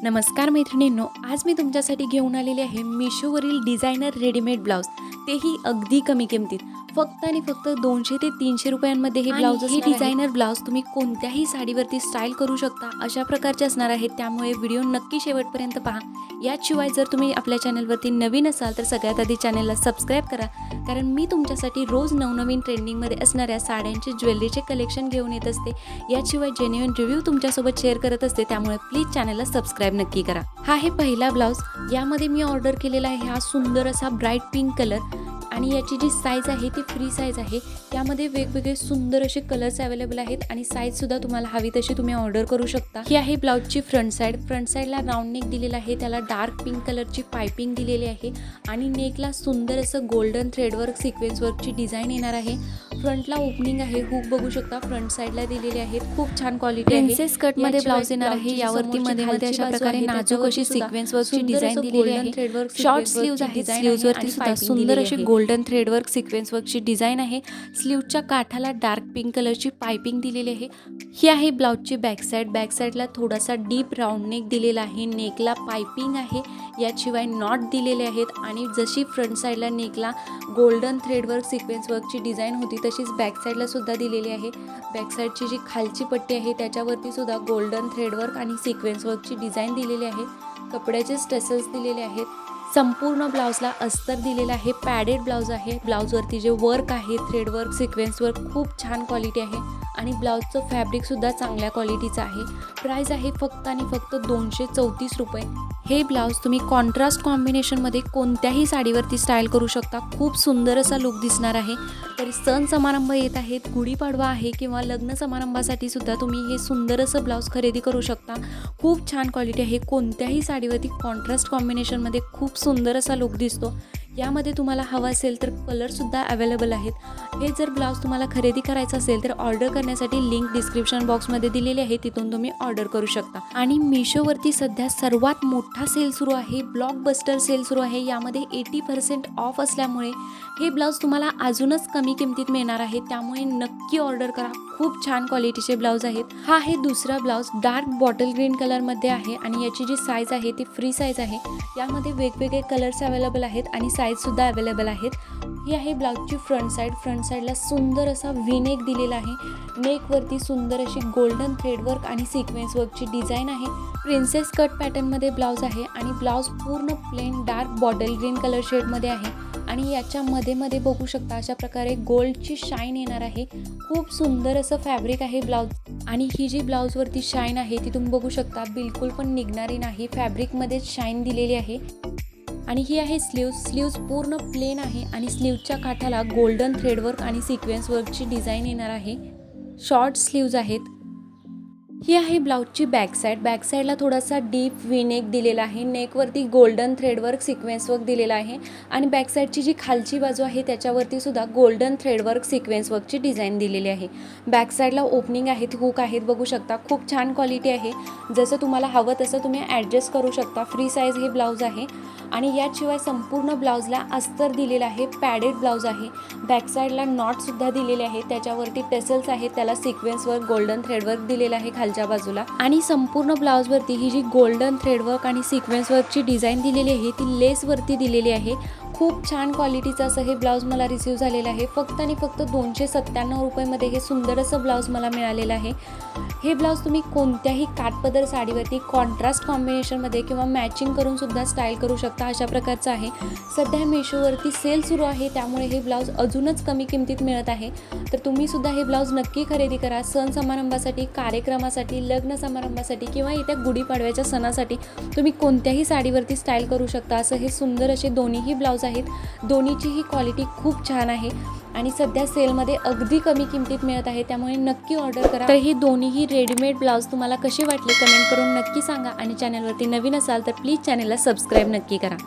नमस्कार मैत्रिणींनो, आज मी तुमच्यासाठी घेऊन आलेले आहे मिशोवरील डिझायनर रेडीमेड ब्लाऊज, तेही अगदी कमी किमतीत. फक्त आणि फक्त 200 ते 300 रुपयांमध्ये हे ब्लाऊज. हे डिझायनर ब्लाऊज तुम्ही कोणत्याही साडीवरती स्टाईल करू शकता अशा प्रकारचे असणार आहेत. त्यामुळे व्हिडिओ नक्की शेवटपर्यंत पहा. याशिवाय जर तुम्ही आपल्या चॅनलवरती नवीन असाल तर सगळ्यात आधी चॅनलला सबस्क्राईब करा, कारण मी तुमच्यासाठी रोज नवनवीन ट्रेंडिंगमध्ये असणाऱ्या साड्यांचे ज्वेलरीचे कलेक्शन घेऊन येत असते. याशिवाय जेन्युइन रिव्ह्यू तुमच्यासोबत शेअर करत असते. त्यामुळे प्लीज चॅनलला सबस्क्राईब नक्की करा. हा आहे पहिला ब्लाऊज. यामध्ये मी ऑर्डर केलेला आहे हा सुंदर असा ब्राईट पिंक कलर, आणि याची जी साईज आहे ती फ्री साईज आहे. यामध्ये वेगवेगळे सुंदर असे कलर्स अवेलेबल आहेत आणि साईज सुद्धा तुम्हाला हवी तशी तुम्ही ऑर्डर करू शकता. ही आहे ब्लाऊजची फ्रंट साईड. फ्रंट साईडला राऊंड नेक दिलेला आहे, त्याला डार्क पिंक कलरची पायपिंग दिलेली आहे आणि नेकला सुंदर असं गोल्डन थ्रेडवर्क सिक्वेन्स वर्कची डिझाईन येणार आहे. फ्रंटला ओपनिंग आहे, हुक बघू शकता फ्रंट साईडला दिलेले आहेत. खूप छान क्वालिटी आहे. प्रिन्सेस कट मध्ये ब्लाऊज येणार आहे. यावरती मध्ये मध्ये अशा प्रकारे नाजूक अशी सिक्वेन्स वर्कची डिझाईन दिलेली आहे. शॉर्ट स्लीव्ज आहेत. स्लीव्ज वरती सुद्धा सुंदर अशी गोल्डन थ्रेडवर्क सिक्वेन्स वर्कची डिझाईन आहे. स्लीवच्या काठाला डार्क पिंक कलरची पायपिंग दिलेली आहे. ही आहे ब्लाऊजची बॅक साईड. बॅक साईडला थोडासा डीप राऊंड नेक दिलेला आहे. नेकला पायपिंग आहे. याशिवाय नॉट दिलेले आहेत आणि जशी फ्रंट साईडला नेकला गोल्डन थ्रेडवर्क सिक्वेन्स वर्कची डिझाईन होती तशीच बॅक साईडला सुद्धा दिलेली आहे. बॅक साईडची जी खालची पट्टी आहे त्याच्यावरती सुद्धा गोल्डन थ्रेडवर्क आणि सिक्वेन्स वर्कची डिझाईन दिलेली आहे. कपड्याचे स्टेसल्स दिलेले आहेत. संपूर्ण ब्लाऊजला अस्तर दिलेला आहे. पॅडेड ब्लाऊज आहे. ब्लाऊजवरती जे वर्क आहे थ्रेडवर्क सिक्वेन्स वर्क खूप छान क्वालिटी आहे आणि ब्लाऊजचं फॅब्रिकसुद्धा चांगल्या क्वालिटीचं आहे. प्राईस आहे फक्त आणि फक्त 234 रुपये. हे ब्लाऊज तुम्ही कॉन्ट्रास्ट कॉम्बिनेशनमध्ये कोणत्याही साडीवरती स्टाईल करू शकता. खूप सुंदर असा लुक दिसणार आहे. तरी सण समारंभ येत आहेत, गुढीपाडवा आहे किंवा लग्न समारंभासाठी सुद्धा तुम्ही हे सुंदर असं ब्लाऊज खरेदी करू शकता. खूप छान क्वालिटी आहे. कोणत्याही साडीवरती कॉन्ट्रास्ट कॉम्बिनेशनमध्ये खूप सुंदर असा लुक दिसतो. यामध्ये तुम्हाला हवा असेल तर कलरसुद्धा अवेलेबल आहेत. हे जर ब्लाऊज तुम्हाला खरेदी करायचं असेल तर ऑर्डर करण्यासाठी लिंक डिस्क्रिप्शन बॉक्समध्ये दिलेली आहे, तिथून तुम्ही ऑर्डर करू शकता. आणि मिशोवरती सध्या सर्वात मोठा सेल सुरू आहे, ब्लॉकबस्टर सेल सुरू आहे. यामध्ये 80% ऑफ असल्यामुळे हे ब्लाऊज तुम्हाला अजूनच कमी किमतीत मिळणार आहे. त्यामुळे नक्की ऑर्डर करा. खूप छान क्वालिटीचे ब्लाऊज आहेत. हा आहे दुसरा ब्लाऊज. डार्क बॉटल ग्रीन कलरमध्ये आहे आणि याची जी साईज आहे ती फ्री साईज आहे. यामध्ये वेगवेगळे कलर्स अवेलेबल आहेत आणि साईजसुद्धा अवेलेबल आहेत. ही आहे ब्लाऊजची फ्रंट साईड. फ्रंट साईडला सुंदर असा व्ही नेक दिलेला आहे. नेकवरती सुंदर अशी गोल्डन थ्रेडवर्क आणि सिक्वेन्स वर्कची डिझाईन आहे. प्रिन्सेस कट पॅटर्नमध्ये ब्लाऊज आहे आणि ब्लाऊज पूर्ण plain dark bottle green colour शेडमध्ये आहे आणि याच्या मध्ये मध्ये बघू शकता अशा प्रकारे गोल्डची शाईन येणार आहे. खूप सुंदर असं फॅब्रिक आहे ब्लाऊज आणि ही जी ब्लाऊजवरती शाईन आहे ती तुम्ही बघू शकता, बिलकुल पण निघणारी नाही. फॅब्रिकमध्येच शाईन दिलेली आहे. आणि ही आहे स्लीव्ज पूर्ण प्लेन आहे आणि स्लीवच्या काठाला गोल्डन थ्रेडवर्क आणि सिक्वेन्स वर्कची डिझाईन येणार आहे. शॉर्ट स्लीव्ज आहेत. ही आहे ब्लाऊजची बॅक साईड. बॅक साईडला थोडासा डीप व्ही नेक दिलेला आहे. नेकवरती गोल्डन थ्रेडवर्क सिक्वेन्स वर्क दिलेला आहे आणि बॅक साईडची जी खालची बाजू आहे त्याच्यावरती सुद्धा गोल्डन थ्रेडवर्क सिक्वेन्स वर्कची डिझाईन दिलेली आहे. बॅक साईडला ओपनिंग आहेत, हुक आहेत, बघू शकता. खूप छान क्वालिटी आहे. जसं तुम्हाला हवं तसं तुम्ही ॲडजस्ट करू शकता. फ्री साईज हे ब्लाऊज आहे आणि याशिवाय संपूर्ण ब्लाऊजला अस्तर दिलेला आहे. पॅडेड ब्लाऊज आहे. बॅक साईडला नॉटसुद्धा दिलेले आहे. त्याच्यावरती टेसल्स आहेत, त्याला सिक्वेन्स वर्क गोल्डन थ्रेडवर्क दिलेलं आहे खालच्या बाजूला. आणि संपूर्ण ब्लाऊजवरती ही जी गोल्डन थ्रेडवर्क आणि सिक्वेन्स वर्कची डिझाईन दिलेली आहे ती लेसवरती दिलेली आहे. खूप छान क्वालिटीचं असं हे ब्लाऊज मला रिसीव झालेलं आहे. फक्त आणि फक्त 297 रुपयामध्ये हे सुंदर असं ब्लाऊज मला मिळालेलं आहे. हे ब्लाऊज तुम्ही कोणत्याही काठपदर साडीवरती कॉन्ट्रास्ट कॉम्बिनेशनमध्ये किंवा मॅचिंग करून सुद्धा स्टाईल करू शकता अशा प्रकारचं आहे. सध्या मिशोवरती सेल सुरू आहे, त्यामुळे हे ब्लाऊज अजूनच कमी किमतीत मिळत आहे. तर तुम्ही सुद्धा हे ब्लाऊज नक्की खरेदी करा. सण समारंभासाठी, कार्यक्रमासाठी, लग्न समारंभासाठी किंवा येत्या गुढीपाडव्याच्या सणासाठी तुम्ही कोणत्याही साडीवरती स्टाईल करू शकता. असं हे सुंदर असे दोन्हीही ब्लाऊज आहेत. दोन्हीचीही क्वालिटी खूप छान आहे आणि सध्या सेलमध्ये अगदी कमी किमतीत मिळत आहे. त्यामुळे नक्की ऑर्डर करा. तर हे दोन्हीही रेडीमेड ब्लाऊज तुम्हाला कसे वाटले कमेंट करून नक्की सांगा आणि चॅनलवरती नवीन असाल तर प्लीज चॅनलला सबस्क्राईब नक्की करा.